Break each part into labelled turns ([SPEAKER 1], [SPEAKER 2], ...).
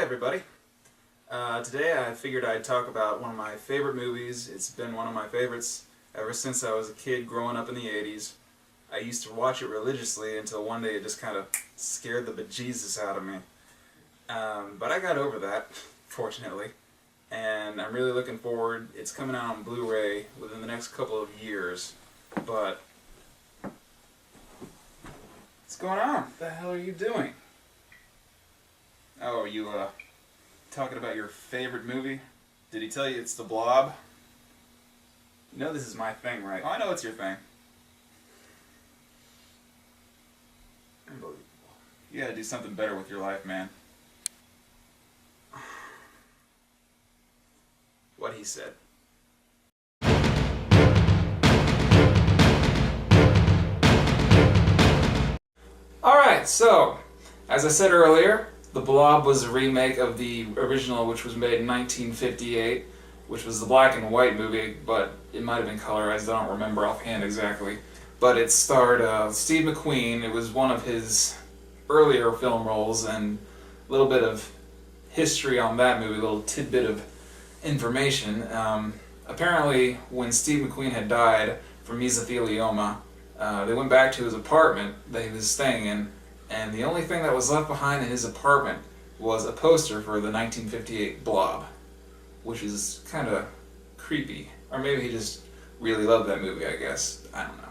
[SPEAKER 1] everybody. Today I figured I'd talk about one of my favorite movies. It's been one of my favorites ever since I was a kid growing up in the 80s. I used to watch it religiously until one day it just kind of scared the bejesus out of me. But I got over that, fortunately, and I'm really looking forward. It's coming out on Blu-ray within the next couple of years, but what's going on? What the hell are you doing? Oh, you talking about your favorite movie? Did he tell you it's the Blob? You know this is my thing, right? Oh, I know it's your thing. Unbelievable. You gotta do something better with your life, man. What he said. Alright, so, as I said earlier, The Blob was a remake of the original, which was made in 1958, which was the black and white movie, but it might have been colorized, I don't remember offhand exactly. But it starred Steve McQueen. It was one of his earlier film roles, and a little bit of history on that movie, a little tidbit of information. Apparently, when Steve McQueen had died from mesothelioma, they went back to his apartment that he was staying in, and the only thing that was left behind in his apartment was a poster for the 1958 Blob, which is kind of creepy. Or maybe he just really loved that movie, I guess. I don't know.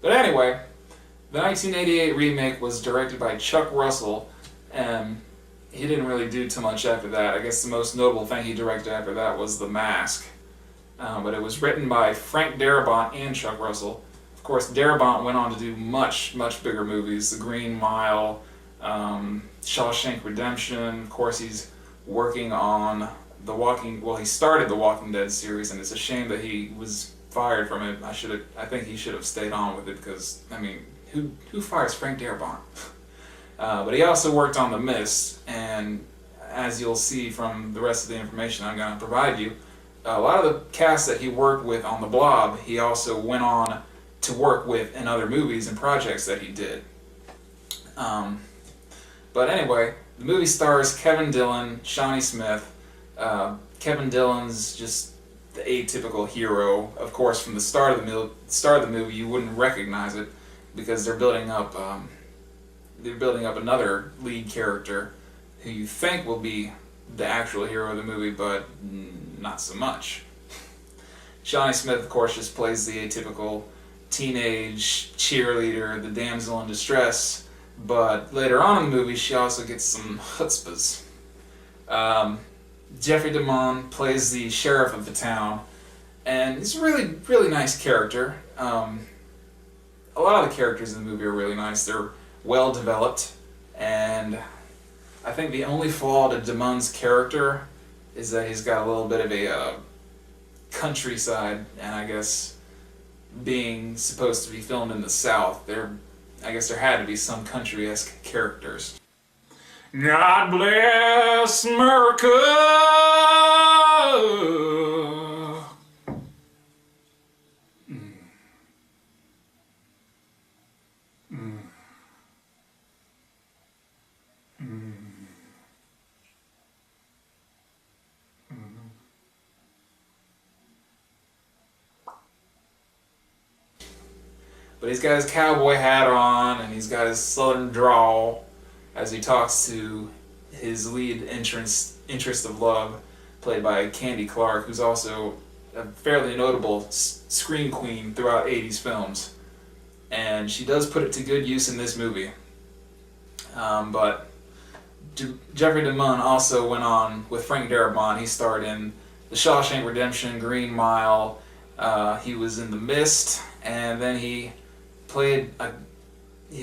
[SPEAKER 1] But anyway, the 1988 remake was directed by Chuck Russell, and he didn't really do too much after that. I guess the most notable thing he directed after that was The Mask. But it was written by Frank Darabont and Chuck Russell. Of course, Darabont went on to do much bigger movies. The Green Mile, Shawshank Redemption. Of course, he's working on he started the Walking Dead series, and it's a shame that he was fired from it. I think he should have stayed on with it, because, I mean, who fires Frank Darabont? But he also worked on The Mist, and as you'll see from the rest of the information I'm going to provide you, a lot of the cast that he worked with on The Blob, he also went on to work with in other movies and projects that he did. But anyway, the movie stars Kevin Dillon, Shawnee Smith. Kevin Dillon's just the atypical hero. Of course, from the start of the movie, you wouldn't recognize it, because they're building up another lead character who you think will be the actual hero of the movie, but not so much. Shawnee Smith, of course, just plays the atypical teenage cheerleader, the damsel in distress, but later on in the movie she also gets some chutzpahs. Jeffrey DeMunn plays the sheriff of the town, and he's a really nice character. A lot of the characters in the movie are really nice. They're well developed, and I think the only flaw to DeMunn's character is that he's got a little bit of a countryside, and I guess being supposed to be filmed in the South, I guess there had to be some country-esque characters. God bless America. But he's got his cowboy hat on, and he's got his southern drawl as he talks to his lead interest of love, played by Candy Clark, who's also a fairly notable scream queen throughout 80s films. And she does put it to good use in this movie. But Jeffrey DeMunn also went on with Frank Darabont. He starred in The Shawshank Redemption, Green Mile. He was in The Mist, and then he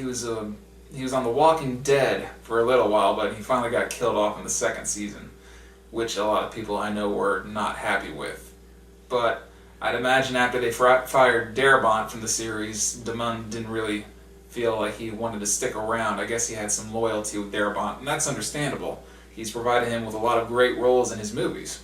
[SPEAKER 1] was on The Walking Dead for a little while, but he finally got killed off in the second season, which a lot of people I know were not happy with. But I'd imagine after they fired Darabont from the series, DeMunn didn't really feel like he wanted to stick around. I guess he had some loyalty with Darabont, and that's understandable. He's provided him with a lot of great roles in his movies.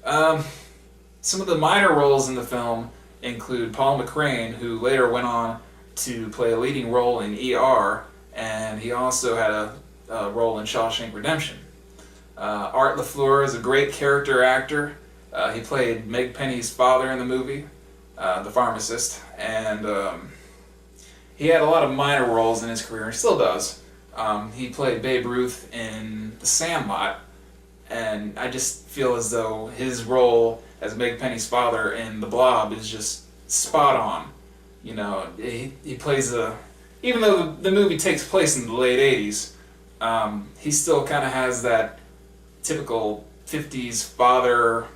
[SPEAKER 1] Some of the minor roles in the film include Paul McCrane, who later went on to play a leading role in ER, and and he also had a role in Shawshank Redemption. Art LaFleur is a great character actor. He played Meg Penny's father in the movie, the pharmacist, and he had a lot of minor roles in his career, and still does. He played Babe Ruth in The Sandlot, and I just feel as though his role as Meg Penny's father in The Blob is just spot on. You know, he plays even though the movie takes place in the late 80s, he still kind of has that typical 50s father,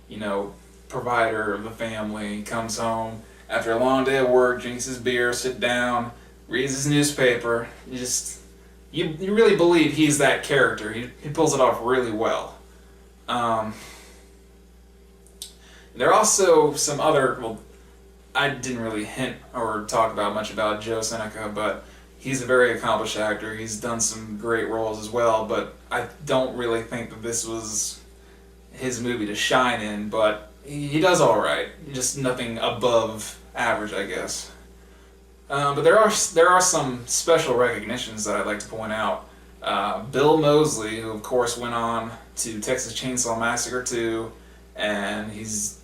[SPEAKER 1] you know, provider of the family. He comes home after a long day of work, drinks his beer, sits down, reads his newspaper. You really believe he's that character. He pulls it off really well. There are also some other, well, I didn't really hint or talk about much about Joe Seneca, but he's a very accomplished actor. He's done some great roles as well, but I don't really think that this was his movie to shine in, but he does all right. Just nothing above average, I guess. But there are some special recognitions that I'd like to point out. Bill Moseley, who of course went on to Texas Chainsaw Massacre 2, and he's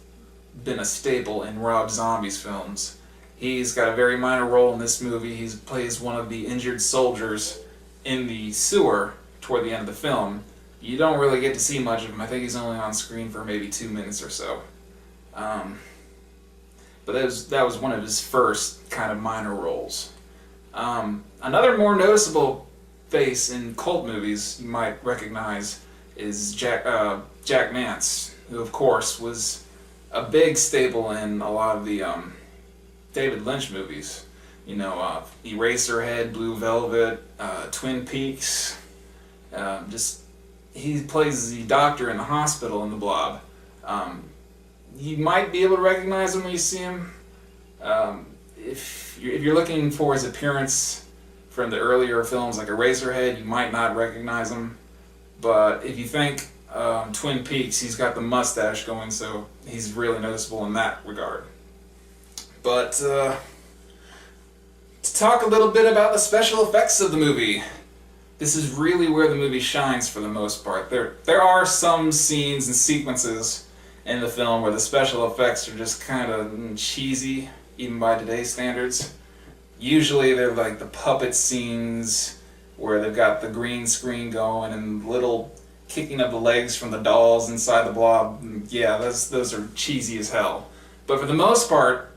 [SPEAKER 1] been a staple in Rob Zombie's films. He's got a very minor role in this movie. He plays one of the injured soldiers in the sewer toward the end of the film. You don't really get to see much of him. I think he's only on screen for maybe 2 minutes or so. But that was one of his first kind of minor roles. Another more noticeable face in cult movies you might recognize is Jack Nance, who of course was a big staple in a lot of the David Lynch movies. You know, Eraserhead, Blue Velvet, Twin Peaks. He plays the doctor in the hospital in The Blob. You might be able to recognize him when you see him. If you're looking for his appearance from the earlier films like Eraserhead, you might not recognize him. But if you think Twin Peaks, he's got the mustache going, so he's really noticeable in that regard. But to talk a little bit about the special effects of the movie, this is really where the movie shines for the most part. There are some scenes and sequences in the film where the special effects are just kind of cheesy, even by today's standards. Usually they're like the puppet scenes where they've got the green screen going and little kicking of the legs from the dolls inside the blob. Yeah, those are cheesy as hell. But for the most part,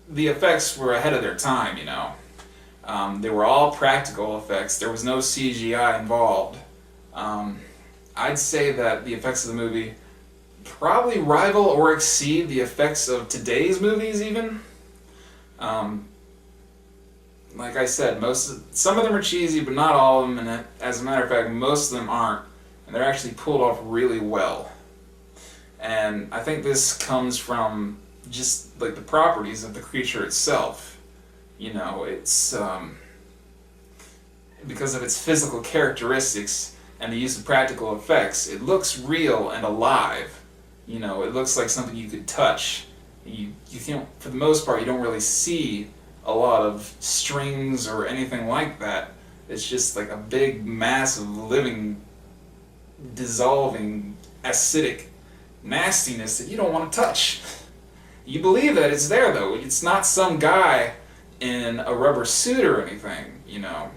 [SPEAKER 1] the effects were ahead of their time, you know. They were all practical effects. There was no CGI involved. I'd say that the effects of the movie probably rival or exceed the effects of today's movies even. Like I said, some of them are cheesy, but not all of them, and as a matter of fact, most of them aren't. And they're actually pulled off really well. And I think this comes from just like the properties of the creature itself. You know, it's because of its physical characteristics and the use of practical effects, it looks real and alive. You know, it looks like something you could touch. You can't, for the most part, you don't really see a lot of strings or anything like that. It's just like a big mass of living, dissolving, acidic nastiness that you don't want to touch. You believe that it's there, though. It's not some guy in a rubber suit or anything, you know.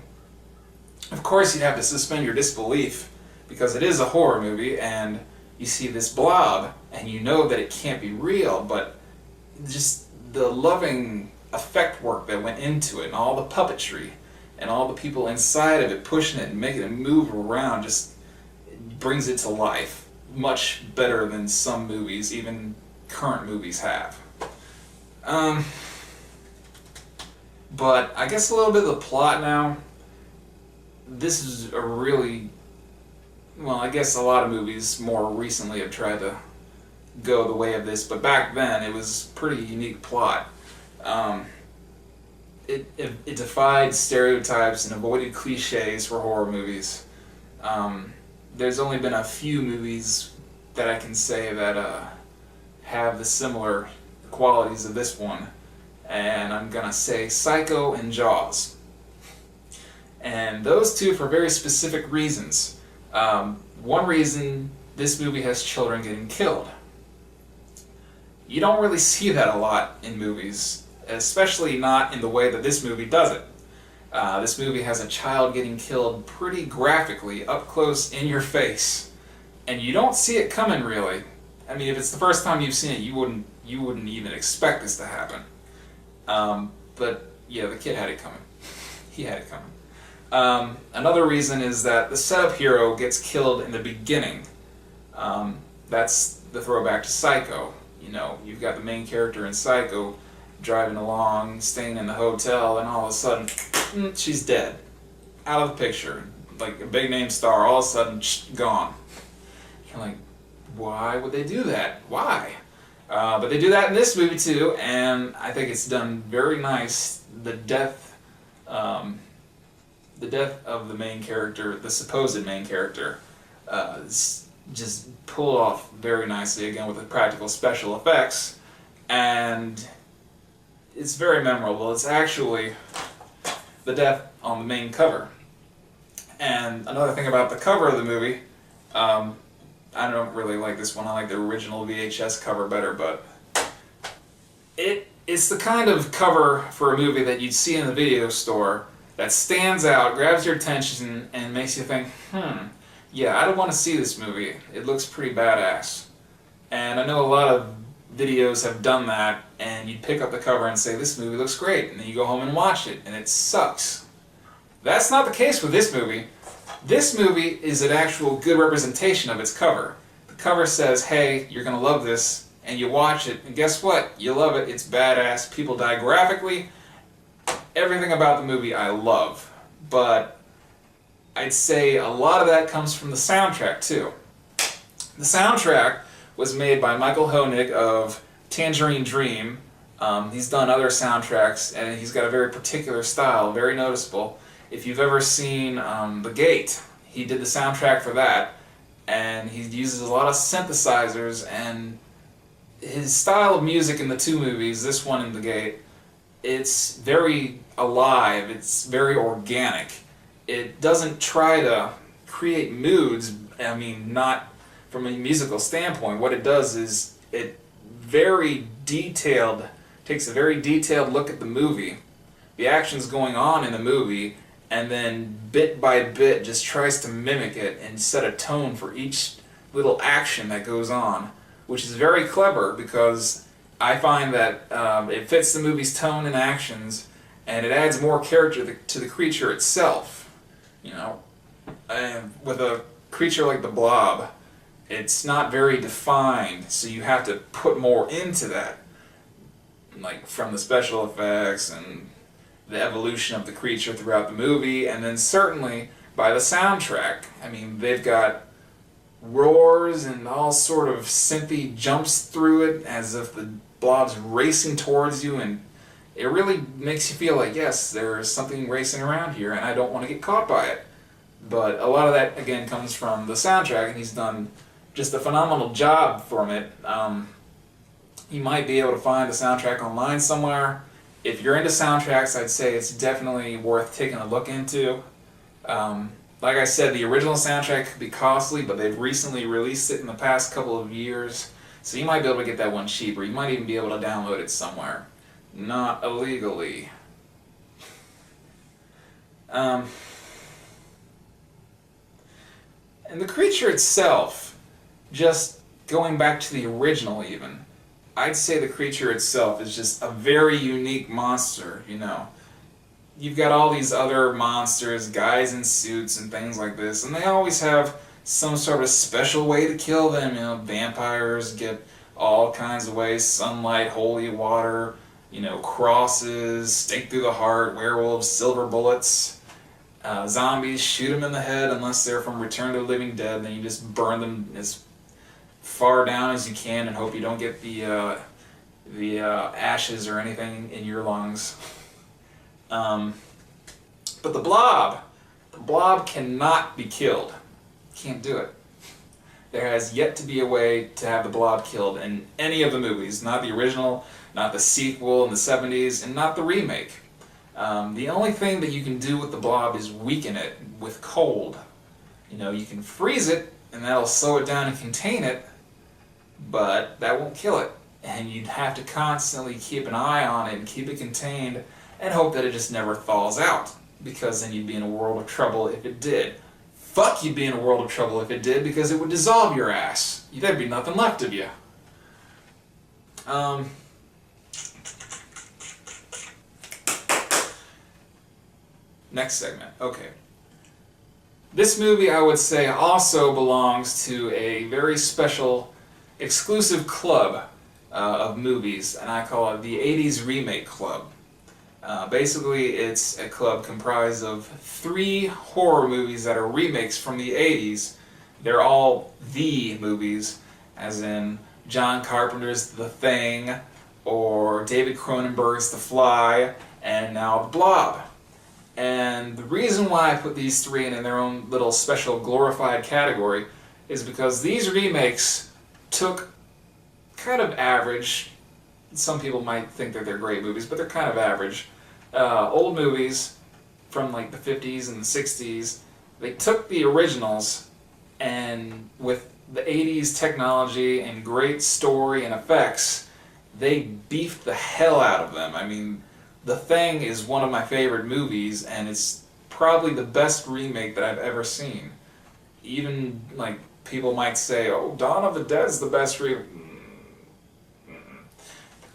[SPEAKER 1] Of course, you'd have to suspend your disbelief because it is a horror movie and you see this blob and you know that it can't be real, but just the loving effect work that went into it and all the puppetry and all the people inside of it pushing it and making it move around just brings it to life much better than some movies, even current movies, have. But I guess a little bit of the plot now. This is a really, well, I guess a lot of movies more recently have tried to go the way of this, but back then it was a pretty unique plot. It defied stereotypes and avoided cliches for horror movies. There's only been a few movies that I can say that have the similar qualities of this one, and I'm gonna say Psycho and Jaws. And And those two for very specific reasons. One reason, this movie has children getting killed. You don't really see that a lot in movies, especially not in the way that this movie does it. This movie has a child getting killed pretty graphically, up close in your face. And you don't see it coming, really. I mean, if it's the first time you've seen it, you wouldn't even expect this to happen. But yeah, the kid had it coming. He had it coming. Another reason is that the setup hero gets killed in the beginning. That's the throwback to Psycho. You know, you've got the main character in Psycho driving along, staying in the hotel, and all of a sudden, she's dead. Out of the picture. Like a big name star, all of a sudden, gone. You're like, why would they do that? Why? But they do that in this movie too, and I think it's done very nice. The death of the main character, the supposed main character, is just pulled off very nicely, again with the practical special effects, and it's very memorable. It's actually the death on the main cover. And another thing about the cover of the movie, I don't really like this one. I like the original VHS cover better, but it's the kind of cover for a movie that you'd see in the video store that stands out, grabs your attention, and makes you think, yeah, I don't want to see this movie. It looks pretty badass. And I know a lot of videos have done that, and you'd pick up the cover and say, this movie looks great, and then you go home and watch it, and it sucks. That's not the case with this movie. This movie is an actual good representation of its cover. The cover says, hey, you're going to love this, and you watch it, and guess what? You love it, it's badass, people die graphically. Everything about the movie I love, but I'd say a lot of that comes from the soundtrack too. The soundtrack was made by Michael Hoenig of Tangerine Dream. He's done other soundtracks, and he's got a very particular style, very noticeable. If you've ever seen The Gate, he did the soundtrack for that, and he uses a lot of synthesizers, and his style of music in the two movies, this one and The Gate, it's very alive, it's very organic. It doesn't try to create moods, I mean, not from a musical standpoint. What it does is it takes a very detailed look at the movie, the actions going on in the movie, and then bit by bit just tries to mimic it and set a tone for each little action that goes on, which is very clever because I find that it fits the movie's tone and actions, and it adds more character to the creature itself. You know, with a creature like the Blob, it's not very defined, so you have to put more into that, like from the special effects and the evolution of the creature throughout the movie, and then certainly by the soundtrack. I mean, they've got roars and all sort of synthy jumps through it as if the Blob's racing towards you, and it really makes you feel like, yes, there's something racing around here and I don't want to get caught by it. But a lot of that, again, comes from the soundtrack, and he's done just a phenomenal job from it. You might be able to find the soundtrack online somewhere. If you're into soundtracks, I'd say it's definitely worth taking a look into. Like I said, the original soundtrack could be costly, but they've recently released it in the past couple of years, so you might be able to get that one cheaper. You might even be able to download it somewhere. Not illegally. And the creature itself, just going back to the original even, I'd say the creature itself is just a very unique monster, you know. You've got all these other monsters, guys in suits and things like this, and they always have some sort of special way to kill them. You know, vampires get all kinds of ways: sunlight, holy water, you know, crosses, stake through the heart, werewolves, silver bullets. Zombies, shoot them in the head unless they're from Return of the Living Dead, and then you just burn them as far down as you can and hope you don't get the ashes or anything in your lungs. But the Blob cannot be killed. Can't do it. There has yet to be a way to have the Blob killed in any of the movies. Not the original, not the sequel in the 70s, and not the remake. The only thing that you can do with the Blob is weaken it with cold. You can freeze it, and that'll slow it down and contain it, but that won't kill it. And you'd have to constantly keep an eye on it and keep it contained and hope that it just never thaws out, because then you'd be in a world of trouble if it did. Fuck, you'd be in a world of trouble if it did, because it would dissolve your ass. There'd be nothing left of you. Next segment. Okay. This movie, I would say, also belongs to a very special, exclusive club of movies, and I call it the 80s Remake Club. Basically, it's a club comprised of 3 horror movies that are remakes from the 80s. They're all the movies, as in John Carpenter's The Thing, or David Cronenberg's The Fly, and now The Blob. And the reason why I put these 3 in their own little special glorified category is because these remakes took kind of average, some people might think that they're great movies, but they're kind of average, old movies from like the 50s and the 60s. They took the originals, and with the 80s technology and great story and effects, they beefed the hell out of them. I mean, The Thing is one of my favorite movies, and it's probably the best remake that I've ever seen. Even, like, people might say, oh, Dawn of the Dead's the best remake.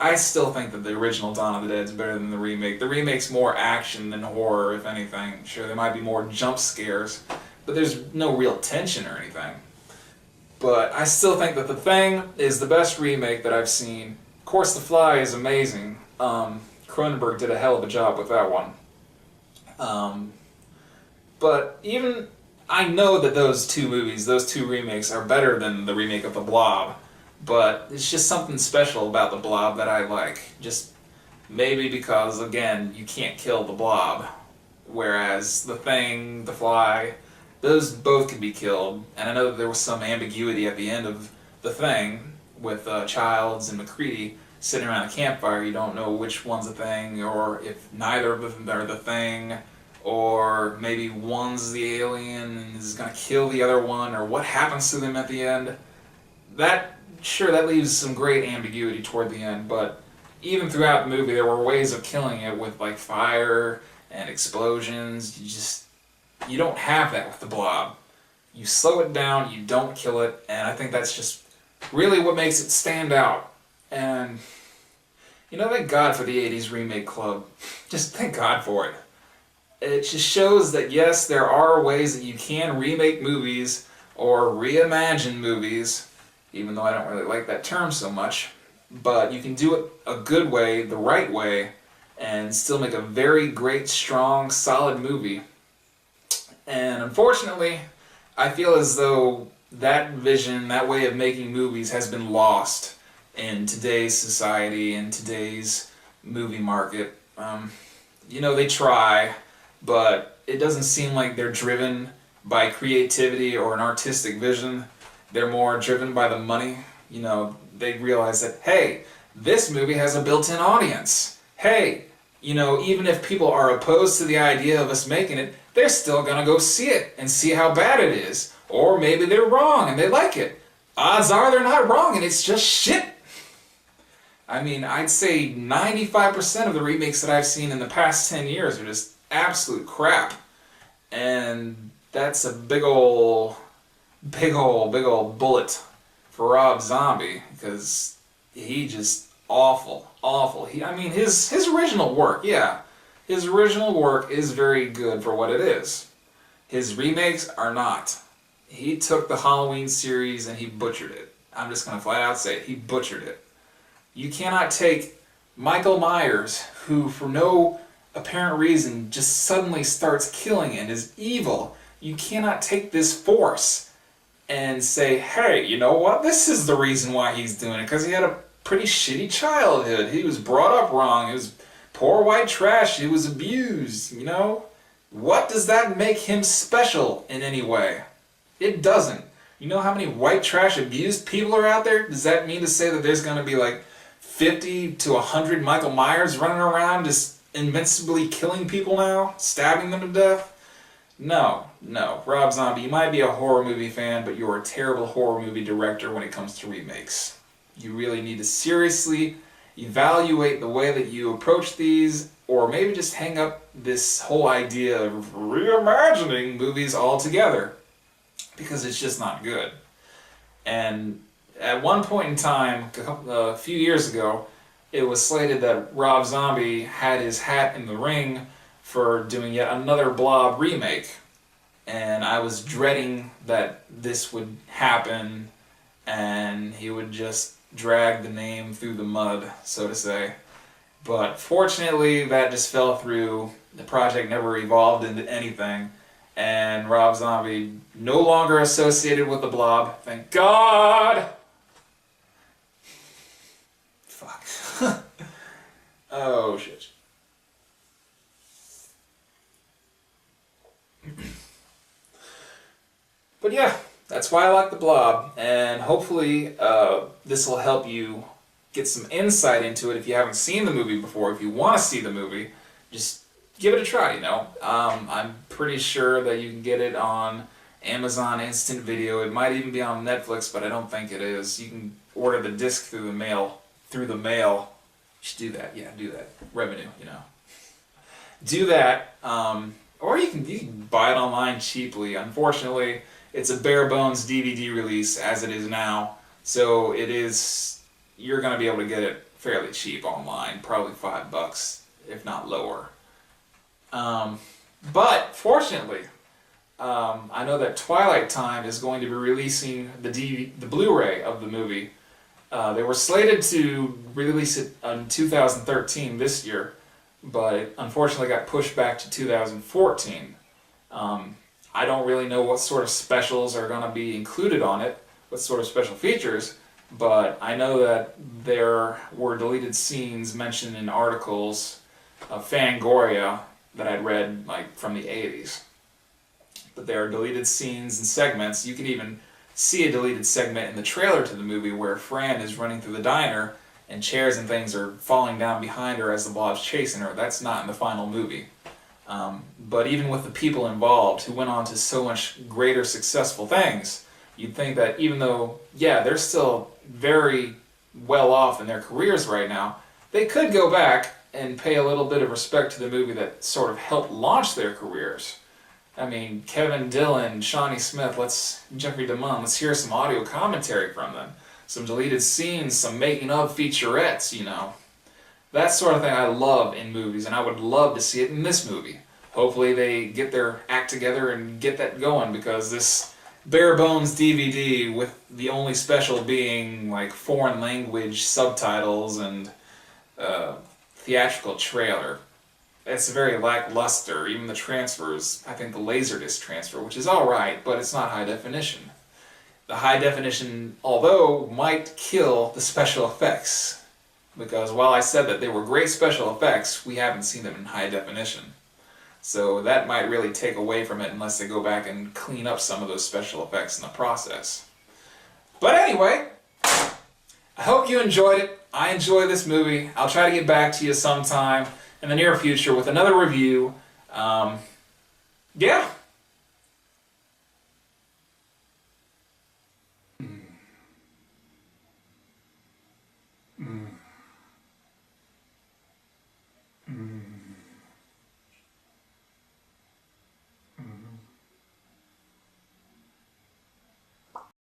[SPEAKER 1] I still think that the original Dawn of the Dead is better than the remake. The remake's more action than horror, if anything. Sure, there might be more jump scares, but there's no real tension or anything. But I still think that The Thing is the best remake that I've seen. Of course, The Fly is amazing. Cronenberg did a hell of a job with that one. But even, I know that those 2 movies, those 2 remakes, are better than the remake of The Blob. But it's just something special about The Blob that I like. Just maybe because, again, you can't kill the Blob. Whereas The Thing, The Fly, those both can be killed. And I know that there was some ambiguity at the end of The Thing with Childs and McCready sitting around a campfire. You don't know which one's a thing, or if neither of them are the thing, or maybe one's the alien and is going to kill the other one, or what happens to them at the end. That leaves some great ambiguity toward the end, but even throughout the movie there were ways of killing it with like fire and explosions. You don't have that with the Blob. You slow it down, you don't kill it, and I think that's just really what makes it stand out. And, thank God for the 80s Remake Club. Just thank God for it. It just shows that, yes, there are ways that you can remake movies or reimagine movies, even though I don't really like that term so much. But you can do it a good way, the right way, and still make a very great, strong, solid movie. And unfortunately, I feel as though that vision, that way of making movies has been lost in today's society and today's movie market. They try, but it doesn't seem like they're driven by creativity or an artistic vision. They're more driven by the money. They realize that, hey, this movie has a built-in audience. Hey, even if people are opposed to the idea of us making it, they're still gonna go see it and see how bad it is. Or maybe they're wrong and they like it. Odds are they're not wrong and it's just shit. I mean, I'd say 95% of the remakes that I've seen in the past 10 years are just absolute crap. And that's a big ol' bullet for Rob Zombie, because he just awful. His original work, yeah. His original work is very good for what it is. His remakes are not. He took the Halloween series and he butchered it. I'm just gonna flat out say it. He butchered it. You cannot take Michael Myers, who for no apparent reason just suddenly starts killing and is evil. You cannot take this force and say, hey, you know what? This is the reason why he's doing it, because he had a pretty shitty childhood. He was brought up wrong. He was poor white trash. He was abused, What does that make him special in any way? It doesn't. You know how many white trash abused people are out there? Does that mean to say that there's going to be like 50 to 100 Michael Myers running around just invincibly killing people now, stabbing them to death. No, no. Rob Zombie, you might be a horror movie fan, but you're a terrible horror movie director when it comes to remakes. You really need to seriously evaluate the way that you approach these, or maybe just hang up this whole idea of reimagining movies altogether, because it's just not good. And at one point in time, a few years ago, it was slated that Rob Zombie had his hat in the ring for doing yet another Blob remake. And I was dreading that this would happen and he would just drag the name through the mud, so to say. But fortunately, that just fell through. The project never evolved into anything. And Rob Zombie no longer associated with the Blob. Thank God! Fuck. Oh, shit. But yeah, that's why I like the Blob, and hopefully this will help you get some insight into it if you haven't seen the movie before. If you want to see the movie, just give it a try, you know. I'm pretty sure that you can get it on Amazon Instant Video. It might even be on Netflix, but I don't think it is. You can order the disc through the mail. You should do that. Yeah, do that. Revenue, you know. Do that, or you can buy it online cheaply. Unfortunately, it's a bare bones DVD release as it is now, so you're going to be able to get it fairly cheap online, probably $5, if not lower. But fortunately, I know that Twilight Time is going to be releasing the Blu-ray of the movie. They were slated to release it in 2013 this year, but it unfortunately got pushed back to 2014. I don't really know what sort of specials are going to be included on it, what sort of special features, but I know that there were deleted scenes mentioned in articles of Fangoria that I'd read like from the 80s. But there are deleted scenes and segments. You can even see a deleted segment in the trailer to the movie where Fran is running through the diner and chairs and things are falling down behind her as the Blob's chasing her. That's not in the final movie. But even with the people involved who went on to so much greater successful things, you'd think that even though, yeah, they're still very well off in their careers right now, they could go back and pay a little bit of respect to the movie that sort of helped launch their careers. I mean, Kevin Dillon, Shawnee Smith, Jeffrey DeMunn, let's hear some audio commentary from them. Some deleted scenes, some making of featurettes, you know. That sort of thing I love in movies, and I would love to see it in this movie. Hopefully they get their act together and get that going, because this bare bones DVD with the only special being like foreign language subtitles and theatrical trailer, it's very lackluster. Even the transfers, I think the Laserdisc transfer, which is alright, but it's not high definition. The high definition, although, might kill the special effects. Because while I said that they were great special effects, we haven't seen them in high definition. So that might really take away from it unless they go back and clean up some of those special effects in the process. But anyway, I hope you enjoyed it. I enjoy this movie. I'll try to get back to you sometime in the near future with another review. Yeah.